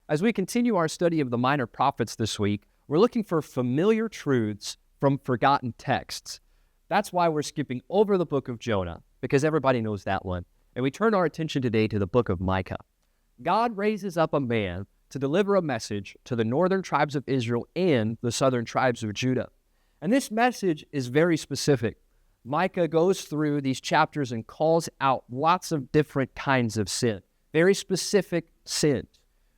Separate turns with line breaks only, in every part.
As we continue our study of the minor prophets this week, we're looking for familiar truths from forgotten texts. That's why we're skipping over the book of Jonah, because everybody knows that one. And we turn our attention today to the book of Micah. God raises up a man to deliver a message to the northern tribes of Israel and the southern tribes of Judah. And this message is very specific. Micah goes through these chapters and calls out lots of different kinds of sin, very specific sins.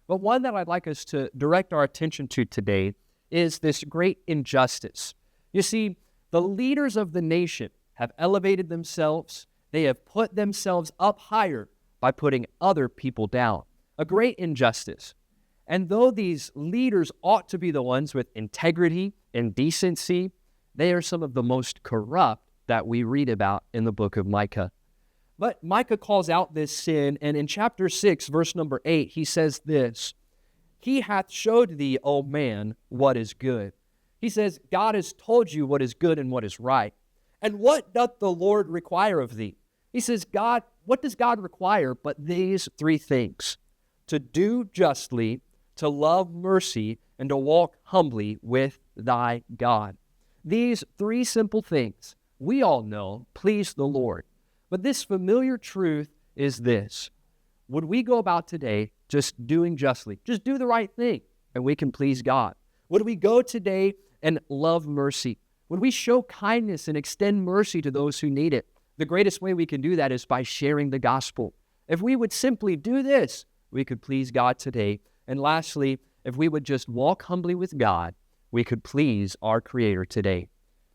But one that I'd like us to direct our attention to today is this great injustice. You see, the leaders of the nation have elevated themselves. They have put themselves up higher by putting other people down. A great injustice. And though these leaders ought to be the ones with integrity and decency, they are some of the most corrupt that we read about in the book of Micah. But Micah calls out this sin, and in chapter 6, verse number 8, he says this, "He hath showed thee, O man, what is good." He says, God has told you what is good and what is right. And what doth the Lord require of thee? He says, what does God require but these three things? To do justly, to love mercy, and to walk humbly with thy God. These three simple things, we all know, please the Lord. But this familiar truth is this. Would we go about today just doing justly? Just do the right thing, and we can please God. Would we go today and love mercy? Would we show kindness and extend mercy to those who need it? The greatest way we can do that is by sharing the gospel. If we would simply do this, we could please God today. And lastly, if we would just walk humbly with God, we could please our Creator today.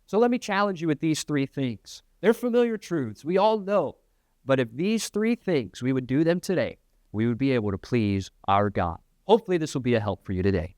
So let me challenge you with these three things. They're familiar truths. We all know. But if these three things, we would do them today, we would be able to please our God. Hopefully this will be a help for you today.